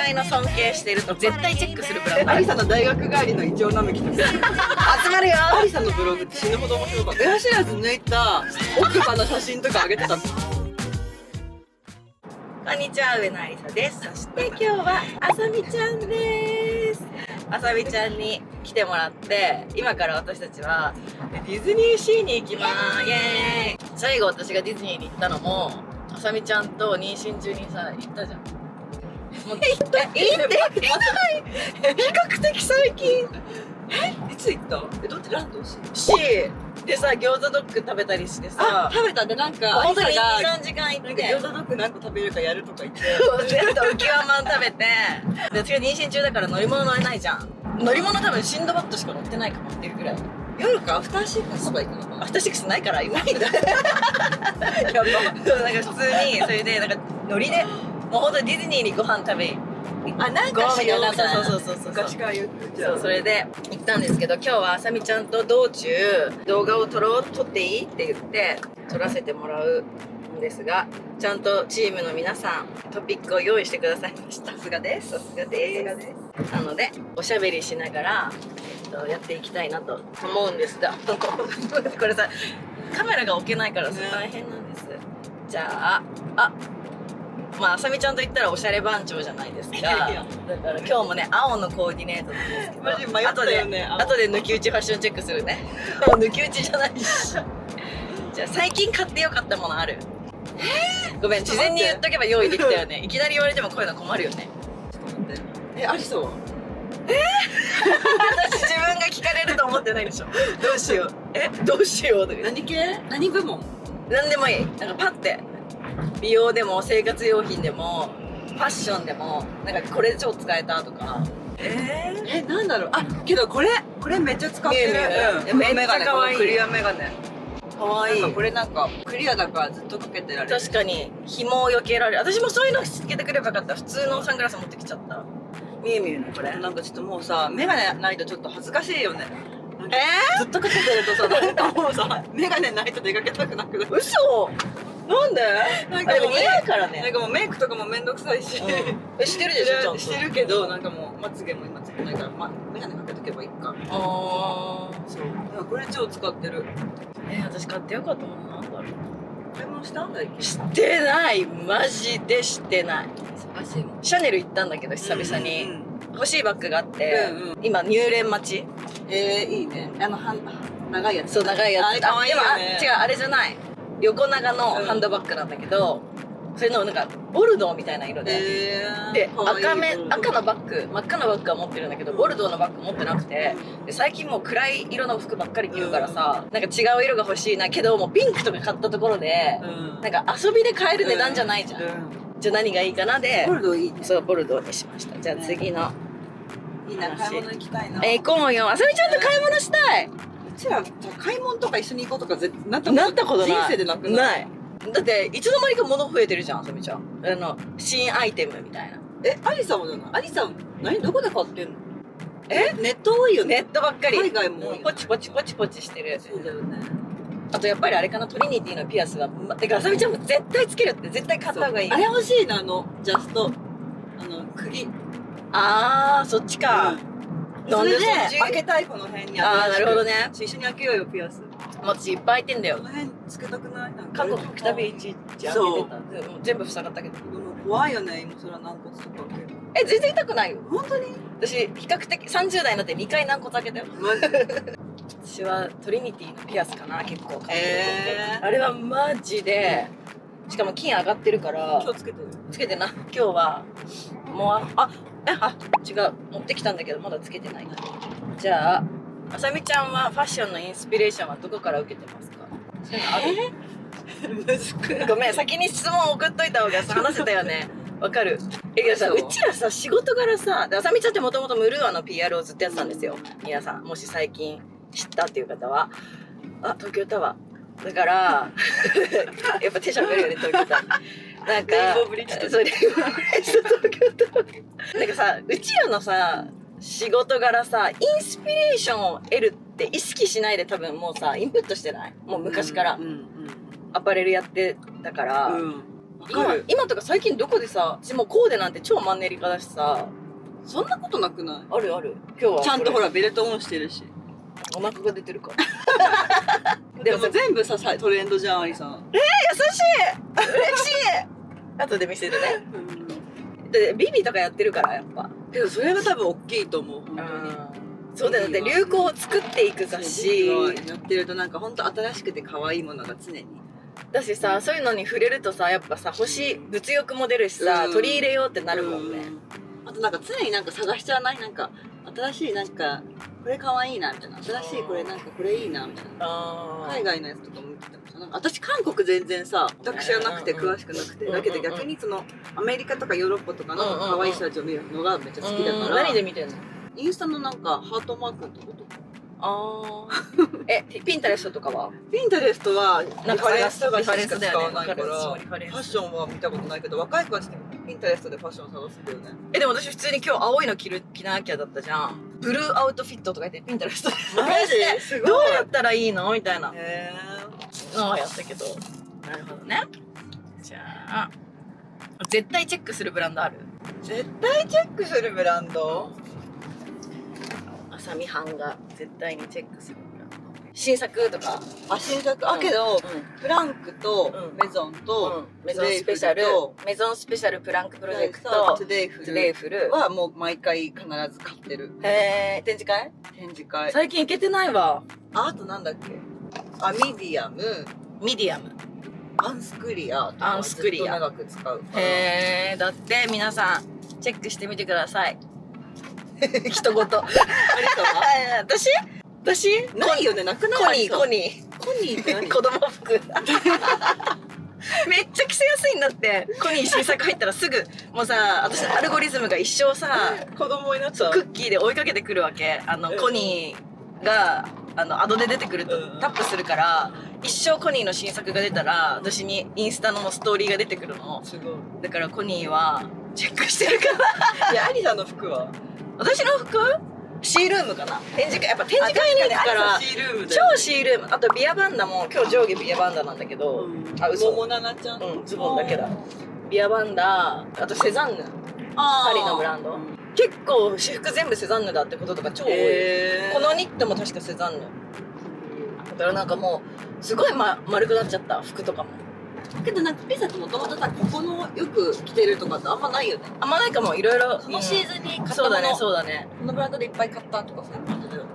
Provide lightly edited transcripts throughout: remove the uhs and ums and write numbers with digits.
らいの尊敬してると絶対チェックするブログ。アリさんの大学帰りのイチョウ並木とか集まるよ。アリさんのブログって死ぬほど面白かった。エアシラズ抜いた奥歯の写真とか上げてた。こんにちは、上野ありさです。そして今日はあさみちゃんです。あさみちゃんに来てもらって、今から私たちはディズニーシーに行きます。イエーイ。最後私がディズニーに行ったのもあさみちゃんと妊娠中にさ、行ったじゃん。もう行って比較的最近。いつ行った？どっちランドしでさ、餃子ドッグ食べたりしてさ、食べた。でなんか本当に2、が3時間行って、餃子ドッグ何個食べるかやるとか言って全部浮き輪まん食べて、で私が妊娠中だから乗り物乗れないじゃん。乗り物多分シンドバッドしか乗ってないかもっていうぐらい。夜かアフターシックスとか行くのかな。アフターシックスないからいないんだ。やば。なんか普通にそれでなんかノリでもうほんとディズニーにご飯食べなんかしようみたいな。そう昔から言ってた。そう、それで行ったんですけど、今日はあさみちゃんと道中動画を撮っていいって言って撮らせてもらうんですが、ちゃんとチームの皆さんトピックを用意してくださいました。さすがです。さすがです。なのでおしゃべりしながら、やっていきたいなと思うんですがこれさカメラが置けないからさ、大変なんです。じゃあまあ、あさみちゃんと言ったらおしゃれ番長じゃないですか。だから今日もね、青のコーディネートなんですけど、マジ迷ったよね。後で抜き打ちファッションチェックするね。もう抜き打ちじゃないし。じゃあ最近買ってよかったものある？ごめん、事前に言っとけば用意できたよね。いきなり言われてもこういうの困るよね。ちょっと待って。ありそう。私自分が聞かれると思ってないでしょ。どうしよう。どうしようとか。何系？何部門？何でもいい。なんかパッて。美容でも生活用品でもファッションでもなんかこれ超使えたとか。なんだろう。けどこれめっちゃ使ってる。めっちゃ可愛い。クリアメガネ。可愛い。これなんかクリアだからずっとかけてられる。確かに紐を避けられる。私もそういうのつけてくればよかった。普通のサングラス持ってきちゃった。見えねこれ。なんかちょっともうさ、メガネないとちょっと恥ずかしいよね。ずっとかけてるとさ、なんかもうさ、メガネないと出かけたくなくなる。嘘。なんで？なんかもう似合うからね。なんかもうメイクとかもめんどくさいし。してるでしょちゃんと。してるけど、なんかもうまつげも今つけないから、メガネかけとけばいいか。そう。だからこれ超使ってる。私買ってよかったもんなんだろう。買い物したんだっけ？してない。マジでしてない。シャネル行ったんだけど久々に欲しいバッグがあって、今入連待ち。いいね。長いやつ。そう、長いやつ。可愛いよね。違う、あれじゃない。横長のハンドバッグなんだけど、それのなんかボルドーみたいな色で、で赤のバッグ、真っ赤なバッグは持ってるんだけど、ボルドーのバッグ持ってなくて、で最近もう暗い色の服ばっかり着るからさ、なんか違う色が欲しいなけど、もうピンクとか買ったところで、なんか遊びで買える値段じゃないじゃん。じゃあ何がいいかなで、ボルドーいいね。そう、ボルドーにしました。じゃあ次の。いいな、買い物行きたいな。行こうよ。あさみちゃんと買い物したい。うちら買い物とか一緒に行こうとかなったことない。人生でなくない。だっていつの間にか物増えてるじゃん、あさみちゃん。新アイテムみたいな。アリさんもじゃない？アリさんどこで買ってんの？ネット多いよね。ネットばっかり。海外もポチポチしてる。そうだよね。あとやっぱりあれかな、トリニティのピアスはてかあさみちゃんも絶対つけるって絶対買った方がいい。あれ欲しいな、ジャスト釘。そっちか。それで開けたい、この辺に。なるほどね。一緒に開けようよ、ピアス。私いっぱい開いてんだよ。この辺つけたくない？韓国来たびいちいち開けてた。全部塞がったけど。怖いよね、今それは軟骨とか開ける。全然痛くないよ。本当に？私比較的30代になって2回軟骨開けたよ。私はトリニティのピアスかな、結構。あれはマジで、しかも金上がってるから。今日つけてる？つけてな。今日はもう違う、持ってきたんだけどまだつけてないな。じゃああさみちゃんはファッションのインスピレーションはどこから受けてますか？ごめん、先に質問送っといた方が話せたよね。わかる。うちらさ、仕事柄さ、あさみちゃんってもともとムルーアの PR をずっとやってたんですよ。皆さんもし最近知ったっていう方は、東京タワーだからやっぱテンション上がるよね、東京タワー。なんかレインボーブリッジとそれ東京タワーなんかさ、うちらのさ仕事柄さ、インスピレーションを得るって意識しないで多分もうさインプットしてない？もう昔からアパレルやってたから、今とか最近どこでさ、私もうコーデなんて超マンネリ化だしさ。そんなことなくない？あるある。今日はちゃんとほらベルトオンしてるし。お腹が出てるからでも全部さトレンドじゃん、アリさん。優しい嬉しい後で見せるね。でビビとかやってるからやっぱ。けどそれが多分大きいと思う、本当に。そうだよね、流行を作っていく雑誌やってるとなんか本当新しくて可愛いものが常に。だしさ、そういうのに触れるとさ、やっぱさ物欲も出るしさ、取り入れようってなるもんね。あとなんか常になんか探しちゃわない？なんか新しいなんかこれ可愛いなみたいな、新しいこれなんかこれいいなみたいな。海外のやつとかも見ててもさ、なんか私韓国全然さ私はなくて詳しくなくて、だけど逆にそのアメリカとかヨーロッパとかの可愛い人たちを見るのがめっちゃ好きだから。何で見てんの？インスタのなんかハートマークのとことか。ピンタレストとかは？ピンタレストはリフなんかァレンス探ししかリファレンスだ使わないから、よね。ファッションは見たことないけど、若い子たちってピンタレストでファッション探すんだよね。でも私普通に今日青いの着なきゃだったじゃん。ブルーアウトフィットとか言ってピンタレストでマジすごい。どうやったらいいのみたいなへのはやったけど。なるほどね。じゃあ絶対チェックするブランドある？絶対チェックするブランド？あさみはんが絶対にチェックするブランド。新作とか？新作けど、プランクとメゾンとメゾンスペシャルプランクプロジェクトトゥデイフルルはもう毎回必ず買ってる。へえ、展示会？展示会。最近行けてないわ。あとなんだっけ？ミディアム、アンスクリアとかずっと長く使う。へえ、だって皆さんチェックしてみてください。一言。私ないよね、なくない？コニーって何？子供服。めっちゃ着せやすいんだって。コニー新作入ったらすぐもうさ、私のアルゴリズムが一生さ、子供になっちゃう。クッキーで追いかけてくるわけ。コニーがアドで出てくるとタップするから、一生コニーの新作が出たら私にインスタのストーリーが出てくるの。すごい。だからコニーはチェックしてるから。いや、アリさんの服は？私の服？シールームかな。展示会、やっぱ展示会に行くから超シールーム。あとビアバンダも今日上下ビアバンダなんだけど、嘘。桃奈々ちゃん。ズボンだけだ。ビアバンダ、あとセザンヌ、パリのブランド。結構私服全部セザンヌだってこととか超多い。このニットも確かセザンヌだから、なんかもうすごい丸くなっちゃった、服とかも。けどなんかピザってもともとさ、ここのよく着てるとかってあんまないよね。あんまないかも。いろいろこのシーズンに買ったそうだね、そうだね。このブランドでいっぱい買ったとかそういう感じだよね。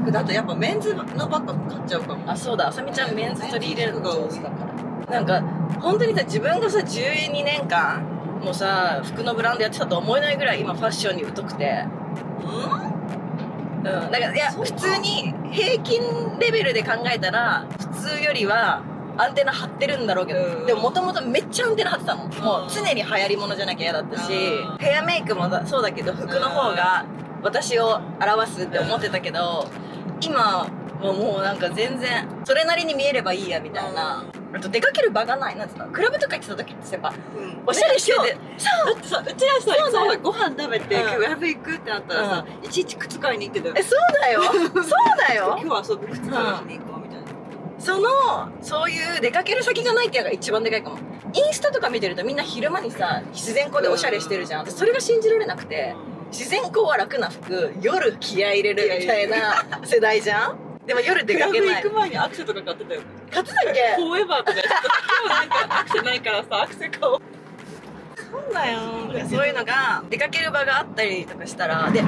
けどあとやっぱメンズのバッグ買っちゃうかも。あ、そうだ、あさみちゃんメンズ取り入れるのが上手だから。なんか本当にさ、自分がさ12年間もさ服のブランドやってたと思えないぐらい今ファッションに疎くて。だからいや、普通に平均レベルで考えたら普通よりはアンテナ張ってるんだろうけど、でももともとめっちゃアンテナ張ってたの。もう常に流行り物じゃなきゃ嫌だったし、ヘアメイクもそうだけど服の方が私を表すって思ってたけど、今はもうなんか全然それなりに見えればいいやみたいな。あと出かける場がない。なんつうの、クラブとか行ってた時ってやっぱおしゃれしてて、だってさ、うちらさ、ご飯食べてクラブ行くってなったらさ、いちいち靴買いに行ってたよ。そうだよそうだよ。今日遊ぶ靴探しに行こうみたいな。そういう出かける先がないっていうのが一番でかいかも。インスタとか見てるとみんな昼間にさ自然光でおしゃれしてるじゃん。それが信じられなくて、自然光は楽な服、夜気合い入れるみたいな世代じゃん。でも夜出かけない。クラブ行く前にアクセとか買ってたよね。買ってたっけ？フォーエバーとか。ちょっと今日なんかアクセないからさ、アクセ買おう。そうだよ。そういうのが出かける場があったりとかしたら、で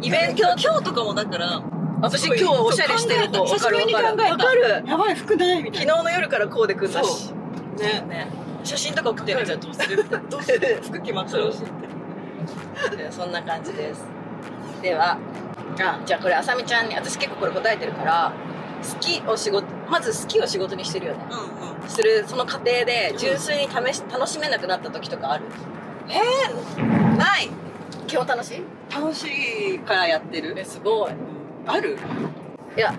イベント今日とかもだから私今日おしゃれしてると久しぶりに考えた。わかる。やばい服ないみたいな。昨日の夜からコーデ組んだし。ね。写真とか送ってる。じゃあどうする？どうする？服決まったら教えて。そんな感じです。では、じゃあこれあさみちゃんに、私結構これ答えてるから、まず好きを仕事にしてるよね。するその過程で純粋に楽しめなくなった時とかある？ない。基本楽しい？楽しいからやってる。すごい。ある？いや、根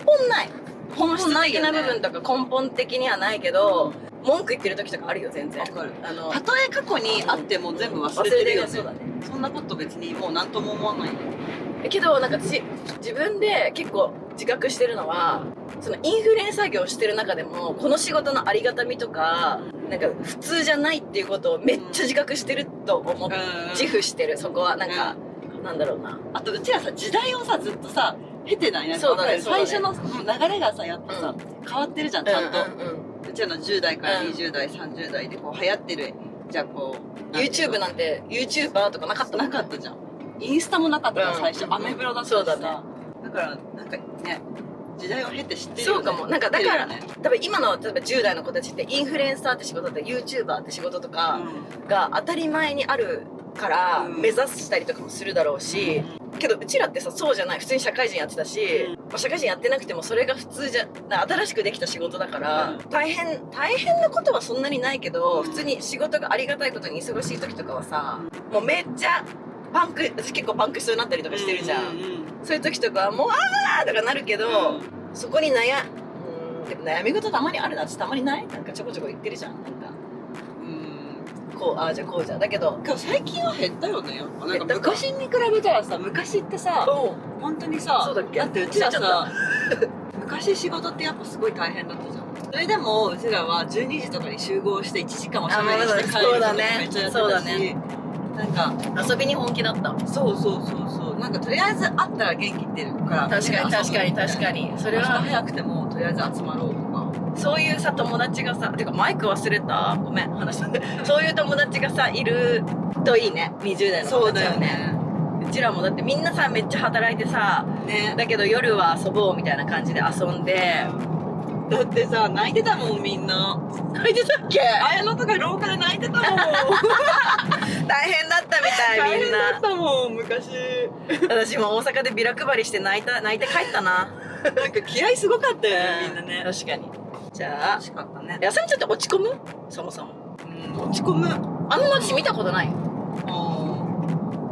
本ない。本質的な部分とか根本的にはないけど、文句言ってる時とかあるよ、全然。たとえ過去にあっても全部忘れてるよね。そうだね。そんなこと別にもう何とも思わない。けどなんか私自分で結構自覚してるのは、そのインフルエンサー業をしてる中でもこの仕事のありがたみとか、なんか普通じゃないっていうことをめっちゃ自覚してると思って、自負してる。そこはなんか、なんだろうな。あとうちらさ、時代をさずっとさ経てない。なんかそうだね、最初の流れがさやっぱさ、変わってるじゃん、ちゃんと。うちらの10代から20代、30代でこう流行ってる、じゃあこう YouTube なんて YouTuber とかなかったもん。なかったじゃん。インスタもなかったから最初、アメブロだったしさ。そうだね。だからなんかね、時代を経て知ってるよね。そうかも。なんかだから、ね、多分今の例えば10代の子たちってインフルエンサーって仕事とか YouTuber って仕事とかが当たり前にあるから目指したりとかもするだろうし、けどうちらってさ、そうじゃない。普通に社会人やってたし、まあ、社会人やってなくてもそれが普通じゃ、新しくできた仕事だから、大変なことはそんなにないけど、普通に仕事がありがたいことに忙しい時とかはさ、もうめっちゃ私結構パンクしそうになったりとかしてるじゃん。そういう時とかはもうあーとかなるけど、そこにでも悩み事たまにあるなってたまにない？なんかちょこちょこ言ってるじゃん。なんかこう、ああじゃあこうじゃだけど最近は減ったよね。やっぱなんか昔に比べたらさ、昔ってさ、本当にさ、そうだっけ？だってうちらさ昔仕事ってやっぱすごい大変だったじゃん。それでもうちらは12時とかに集合して1時間おしゃべりして帰るとかめっちゃやってたし、なんか遊びに本気だった。そうなんかとりあえず会ったら元気出るから。確かにそれは早くてもとりあえず集まろうとか、そういうさ友達がさ、てかマイク忘れた、ごめん話してそういう友達がさいるといいね。20代の子たちはね。うちらもだってみんなさめっちゃ働いてさ、だけど夜は遊ぼうみたいな感じで遊んで、だってさ泣いてたもんみんな。泣いてたっけ？綾乃とか廊下で泣いてたもん大変だったみたいみんな。大変だったもん昔。私も大阪でビラ配りして泣いて帰ったな。なんか気合すごかったよね、みんなね。確かに。じゃあ楽しかったね。あさみちゃんって落ち込む？そもそも。落ち込む。あんま私見たことないよ。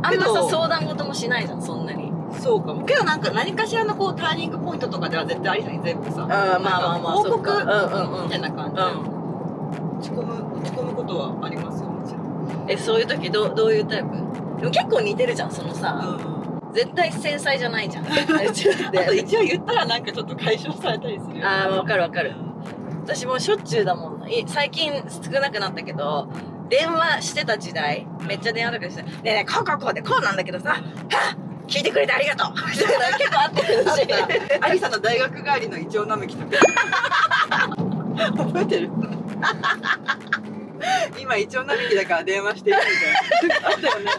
あんまさ相談事もしないじゃん、そんなに。そうかも。けどなんか何かしらのこうターニングポイントとかでは絶対ありさに全部さ、まあ報告みたたいな感じで落ち込むことはありますよ、もちろん。そういう時どういうタイプ？でも結構似てるじゃん、そのさ、絶対繊細じゃないじゃん。あと一応言ったらなんかちょっと解消されたりするよね。わかる。私もしょっちゅうだもん。最近少なくなったけど、電話してた時代めっちゃ電話とかして「ねえこうでこうなんだけどさ、はっ聞いてくれてありがとう」みたいな結構あってるし、ありさの大学帰りのイチョウ並木とか覚えてる？今イチョウ並木だから電話してるみたいなあったよね。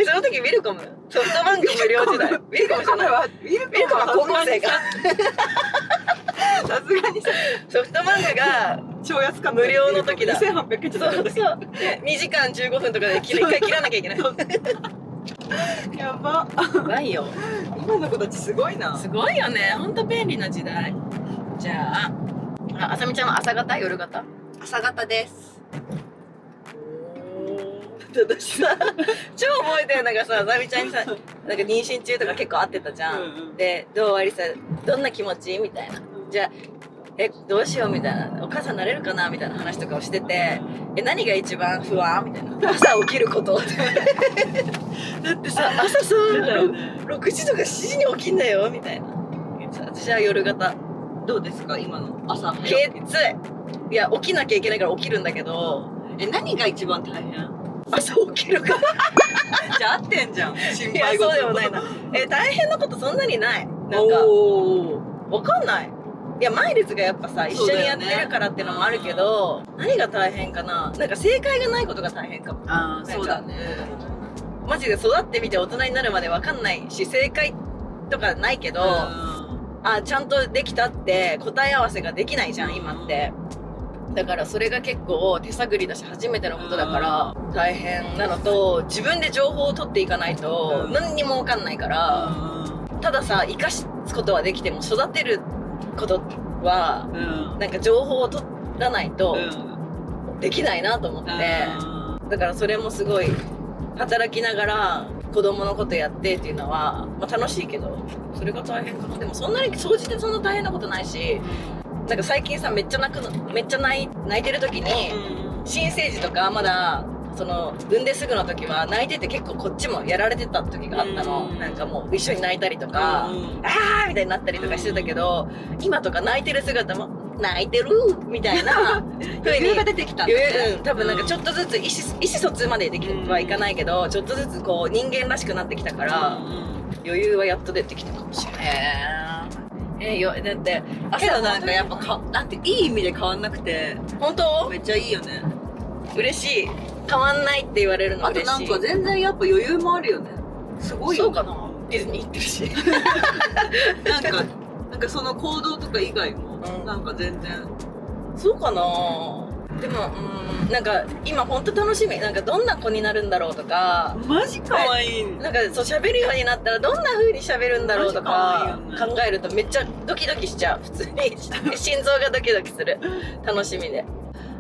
その時ウィルコムソフトバンク無料時代ウィルコムじゃないわ、ウィルコムは高校生か。さすがにさソフトバンクが超安かった無料の時だ。2800円じゃなかったっけ？そう2時間15分とかで一回切らなきゃいけない。やばやばいよ。今の子たちすごいな。すごいよね、ほんと便利な時代。じゃあさみちゃんは朝型夜型？朝方です。私さ超覚えてるのがさ、あさみちゃんにさなんか妊娠中とか結構会ってたじゃん。でどうありさどんな気持ちみたいな、じゃあどうしようみたいな、お母さんなれるかなみたいな話とかをしてて、何が一番不安みたいな、朝起きることだってさ朝さ6時とか7時に起きんだよみたいな。私は夜型。どうですか今の朝？きつい。いや起きなきゃいけないから起きるんだけど、何が一番大変？朝起きるからじゃあ合ってんじゃん。心いや配事。そうでもないな。大変なことそんなにない。なんかわかんない。いやマイルズがやっぱさ一緒にやってるからっていうのもあるけど、何が大変かな。なんか正解がないことが大変かも。ああそうだね。マジで育ってみて大人になるまでわかんないし、正解とかないけど、ちゃんとできたって答え合わせができないじゃん今って。だからそれが結構手探りだし初めてのことだから大変なのと、自分で情報を取っていかないと何にも分かんないから、たださ生かすことはできても育てることはなんか情報を取らないとできないなと思って、だからそれもすごい働きながら子供のことやってっていうのは、楽しいけどそれが大変かな。でもそんなに掃除でそんな大変なことないし、なんか最近さめっちゃ泣いてる時に新生児とかまだその産んですぐの時は泣いてて結構こっちもやられてた時があったの、なんかもう一緒に泣いたりとか、あーみたいになったりとかしてたけど、今とか泣いてる姿も泣いてるみたいな余裕が出てきたんだね。多分なんかちょっとずつ意思疎通までできはいかないけど、ちょっとずつこう人間らしくなってきたから、余裕はやっと出てきたかもしれない。だってけどなんかやっぱなんていい意味で変わんなくて、本当めっちゃいいよね。嬉しい。変わんないって言われるの嬉しい。あとなんか全然やっぱ余裕もあるよね。すごいよ。そうかな。ディズニー行ってるしなんかその行動とか以外も、なんか全然そうかな。でもなんか今ほんと楽しみ。なんかどんな子になるんだろうとか、マジ可愛い。なんかそう喋るようになったらどんな風に喋るんだろうとか考えるとめっちゃドキドキしちゃう。普通に心臓がドキドキする。楽しみで。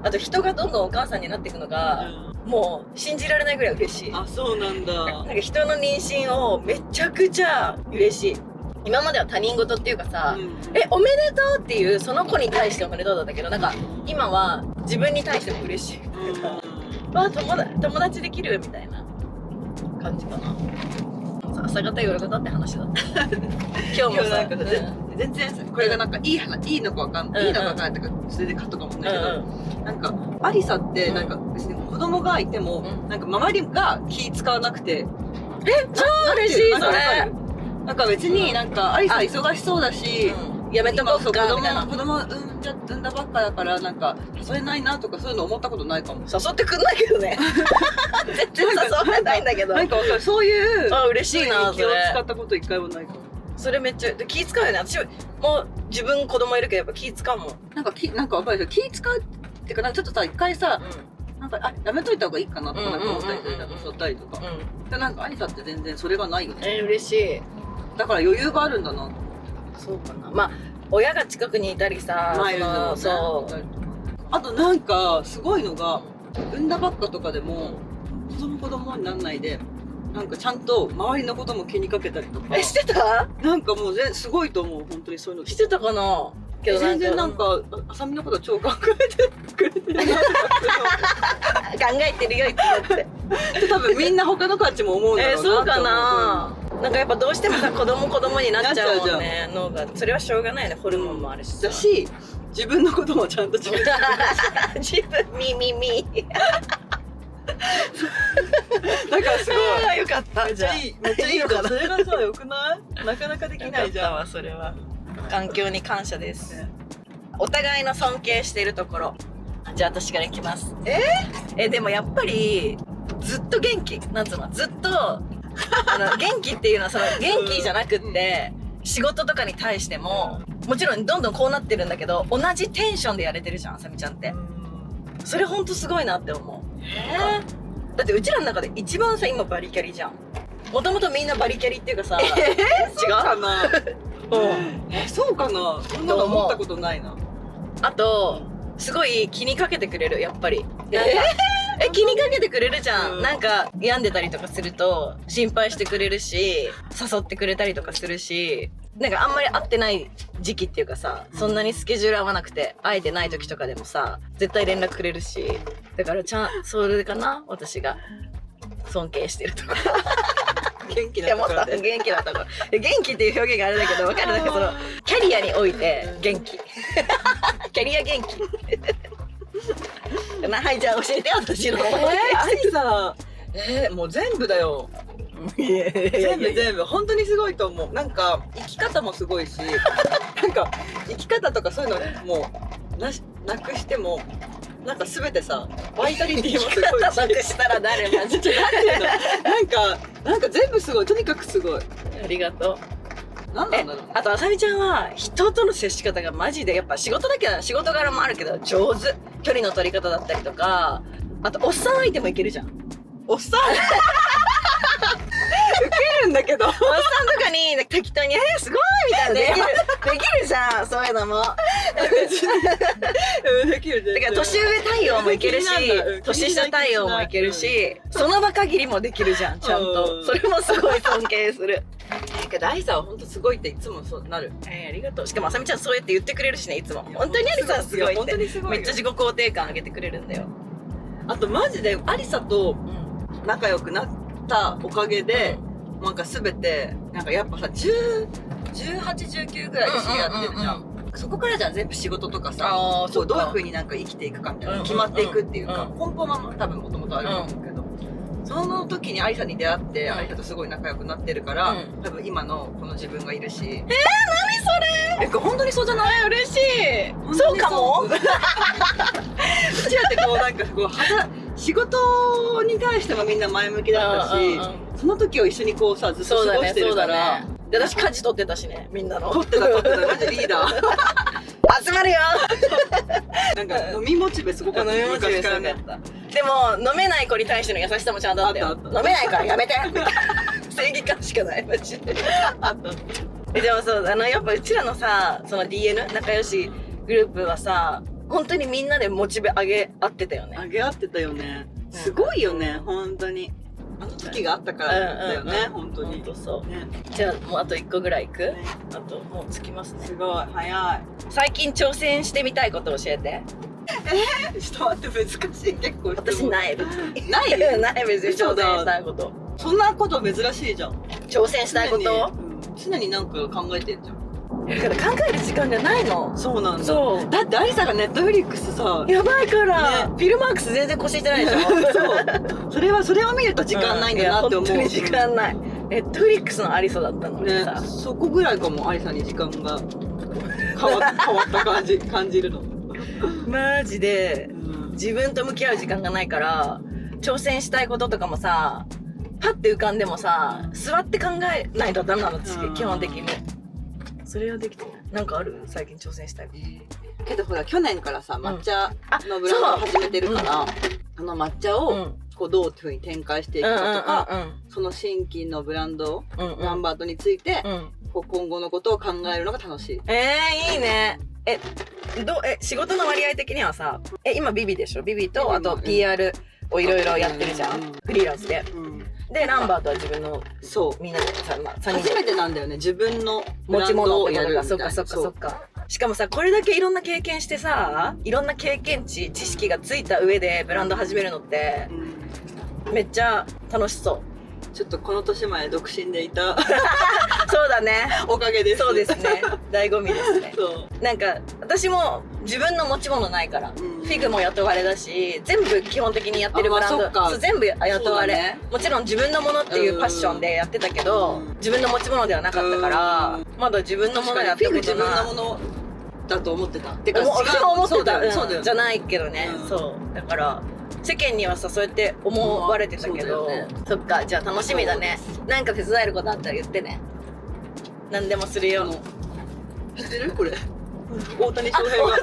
あと人がどんどんお母さんになっていくのが、もう信じられないぐらい嬉しい。あ、そうなんだ。なんか人の妊娠をめちゃくちゃ嬉しい。今までは他人事っていうかさ、おめでとうっていうその子に対しておめでとうだったけど、なんか今は自分に対しても嬉しい。わあ友達できるみたいな感じかな。朝方夜方って話だった。今日もさ、全然これがなんかいいのかわかんない、いいのかわかんないとかそれでカットかもしれないけど、なんかアリサってなんか別に子供がいても、なんか周りが気使わなくて、超嬉しいそれ。なんか別になんかアリサ忙しそうだし、やめとこうかみたいな。子供産んだばっかだからなんか誘えないなとかそういうの思ったことないかも。誘ってくんないけどね。全然誘われないんだけど。なんかわかる、そういう嬉しいな。気を使ったこと一回もないかも。それめっちゃ気使うよね。私もう自分子供いるけどやっぱ気使うもん。なんかわかるでしょ。気使うっていうか、なんかちょっとさ一回さ、なんかやめといた方がいいかなとかなんか思ったりするじゃん、誘ったりとか。なんかアリサって全然それがないよね。嬉しい。だから余裕があるんだな。そうかな。まあ親が近くにいたりさ、そう。あとなんかすごいのが、産んだばっかとかでも子供にならないで、なんかちゃんと周りのことも気にかけたりとか。してた？なんかもうすごいと思う、本当にそういうの。してたかな？けど全然なんかあさみのこと超考えてくれてるなとか考えてるよいつって多分みんな他の子たちも思うんだろうなって思う。そうかな。なんかやっぱどうしてもさ子供になっちゃうもんね、脳が。それはしょうがないね。ホルモンもあるしさ。だし自分のこともちゃんと自分で自分だからすごいよかった。めっちゃいいのかな。それがさよくない？なかなかできないじゃん。それは環境に感謝です、お互いの尊敬しているところ。じゃあ私からいきます。でもやっぱりずっと元気なんつうの、ずっと元気っていうのはその元気じゃなくって仕事とかに対してももちろんどんどんこうなってるんだけど、同じテンションでやれてるじゃん、あさみちゃんって。それほんとすごいなって思う。だってうちらの中で一番さ今バリキャリじゃん。もともとみんなバリキャリっていうかさ、違うかな。そうかな。そんなの思ったことないな。あとすごい気にかけてくれる、やっぱり。気にかけてくれるじゃん、なんか病んでたりとかすると心配してくれるし、誘ってくれたりとかするし、なんかあんまり会ってない時期っていうかさ、そんなにスケジュール合わなくて会えてない時とかでもさ絶対連絡くれるし、だからそれかな、私が尊敬してるところ。元気なところで。元気なところ。元気っていう表現があれだけど分かる。なんかそのキャリアにおいて元気。キャリア元気。はい、じゃあ教えて私の。アリサ、もう全部だよ。全部本当にすごいと思う。なんか生き方もすごいし、なんか生き方とかそういうのもなくしても、なんか全てさバイタリティもすごいし、なくしたら誰マジでなんか全部すごい、とにかくすごい。ありがとう。なんなんだろう。あとあさみちゃんは人との接し方がマジでやっぱ仕事柄もあるけど上手。距離の取り方だったりとか、あとおっさん相手もいけるじゃん。おっさんウケるんだけど、おっさんとかに適当にすごいみたいなできるじゃん、そういうのも。できる。だから年上対応もいけるし、年下対応もいけるし、その場限りもできるじゃん、ちゃんと。それもすごい尊敬する。アリサは本当すごいっていつもそうなる。ありがとう。しかもあさみちゃんそうやって言ってくれるしね、いつも。本当にアリサはすごいって。めっちゃ自己肯定感上げてくれるんだよ。あとマジでアリサとうん仲良くなったおかげで、なんか全てなんかやっぱさ1819ぐらいで知り合ってるじゃん。そこからじゃん全部仕事とかさ、そうどういう風になんか生きていくかみたいな決まっていくっていうか、根本は多分もともとあると思うけど、その時にアリサに出会ってアリサとすごい仲良くなってるから、多分今のこの自分がいるし。何それ。本当にそうじゃない？嬉しい。そうかも。うちらってこうなんかこう仕事に対してもみんな前向きだったし、その時を一緒にこうさずっと過ごしてるから。で私家事取ってたしね、みんなの。取ってたマジリーダー。集まるよ。なんか飲みモチベすごかった。飲みモチベすごかった。でも飲めない子に対しての優しさもちゃんとあったよ。飲めないからやめて。正義感しかないマジで。あった。でもそうやっぱうちらのさその DN 仲良しグループはさ本当にみんなでモチベ上げ合ってたよね。上げ合ってたよね。すごいよね本当に。あの時があったからだよね、本当に。本当そう。ね、じゃあもうあと1個ぐらいいく？あともうつきますね。すごい早い。最近挑戦してみたいこと教えて。ちょっと待って難しい結構。私ない別に。ないない別に挑戦したいこと。そんなこと珍しいじゃん。挑戦したいこと？常になんか考えてんじゃん。だから考える時間がないの。そうなんだ。そうだってアリサがネットフリックスさやばいから、フィルマークス全然腰してないでしょ。そうそれを見ると時間ないんだなって思う。本当に時間ない。ネットフリックスのアリサだったのにさ、ね、そこぐらいかもアリサに時間が変わった感じるの。マジで、自分と向き合う時間がないから挑戦したいこととかもさパッて浮かんでもさ座って考えないとダメなの私基本的に。それはできてない。なんかある？最近挑戦したいこと。けどほら去年からさ抹茶のブランドを始めてるから、あの抹茶をこうどういうふうに展開していくかとか、その新規のブランド、ランバートについて、こう今後のことを考えるのが楽しい。いいね。仕事の割合的にはさ、今ビビでしょ？ビビとあと PR をいろいろやってるじゃん。フリーランスで。でランバートは自分のみんなでさ、初めてなんだよね自分の持ち物をやる。そっか。しかもさこれだけいろんな経験してさいろんな経験知識がついた上でブランド始めるのってめっちゃ楽しそう。ちょっとこの年前独身でいたそうだねおかげです。そうですね醍醐味ですね。そうなんか私も自分の持ち物ないから、フィグも雇われだし全部基本的にやってるブランド、そう全部雇われ、ね、もちろん自分のものっていうパッションでやってたけど、自分の持ち物ではなかったからまだ自分のものやってることない。自分のものだと思ってたってか私も思ってた。そうだよじゃないけどね、そうだから世間にはさそうやって思われてたけど、そっかじゃあ楽しみだね。なんか手伝えることあったら言ってね。何でもするよ。知ってるこれ大谷翔平が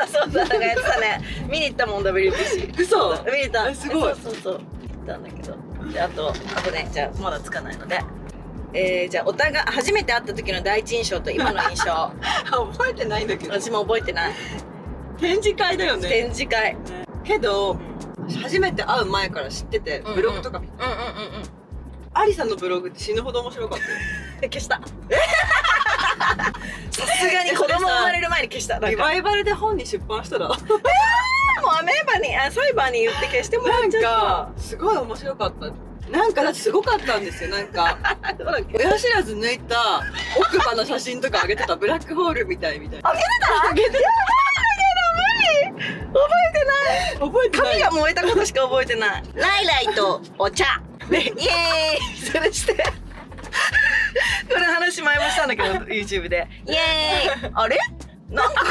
そうだなんかやってたね。見に行ったもん WBC。嘘見に行った。すごい。そう行ったんだけど。であとねじゃあまだつかないので。じゃあお互い初めて会った時の第一印象と今の印象覚えてないんだけど。私も覚えてない。展示会だよね。展示会けど初めて会う前から知っててブログとか見てアリさんのブログって死ぬほど面白かったよ。消したさすがに子供生まれる前に消した。リバイバルで本に出版したらもうアメーバに裁判に言って消してもらっちゃった。なんかすごい面白かった。なんかだってすごかったんですよ。なんか親知らず抜いた奥歯の写真とか上げてた。ブラックホールみたい上げてた無理覚えてない。髪が燃えたことしか覚えてない。ライライとお茶でイエーイそれしてこれ話前もしたんだけど YouTube でイエーイあれなんか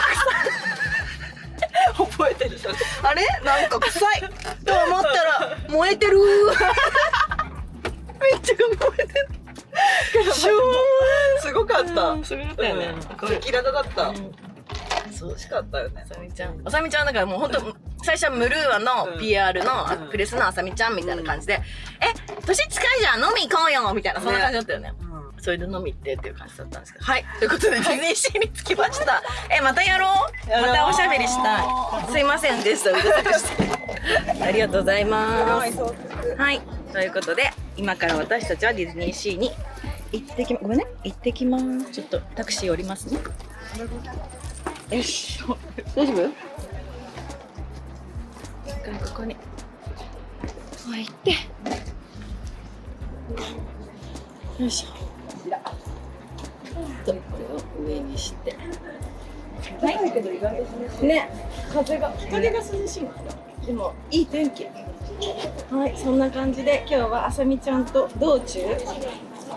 覚えてる。あれなんか臭いと思ったら燃えてるめっちゃ燃えてるすごかった。すごかったよね。赤裸々だった。そう惜しかったよね。あさみちゃんだからもう本当最初はムルーアの PR のプレスのあさみちゃんみたいな感じで年近いじゃん飲み行こうよみたいなそんな感じだったよね。それで飲み行ってっていう感じだったんですけど、はいということでディズニーシーに着きました。またやろう。またおしゃべりしたい。すいませんでした。ありがとうございます。はいということで今から私たちはディズニーシーに行ってきます。ちょっとタクシー降りますね。よし大丈夫？ここにう行ってよいしょ。これを上にしてね、風が涼しいの。でもいい天気。はい、そんな感じで今日はあさみちゃんと道中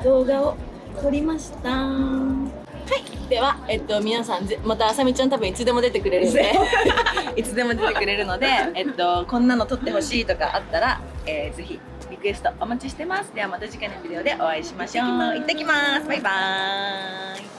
動画を撮りました。はい、では皆さんまたあさみちゃん多分いつでも出てくれるんでいつでも出てくれるのでこんなの撮ってほしいとかあったら、ぜひリクエストお待ちしてます。ではまた次回のビデオでお会いしましょう。行ってきます。バイバーイ。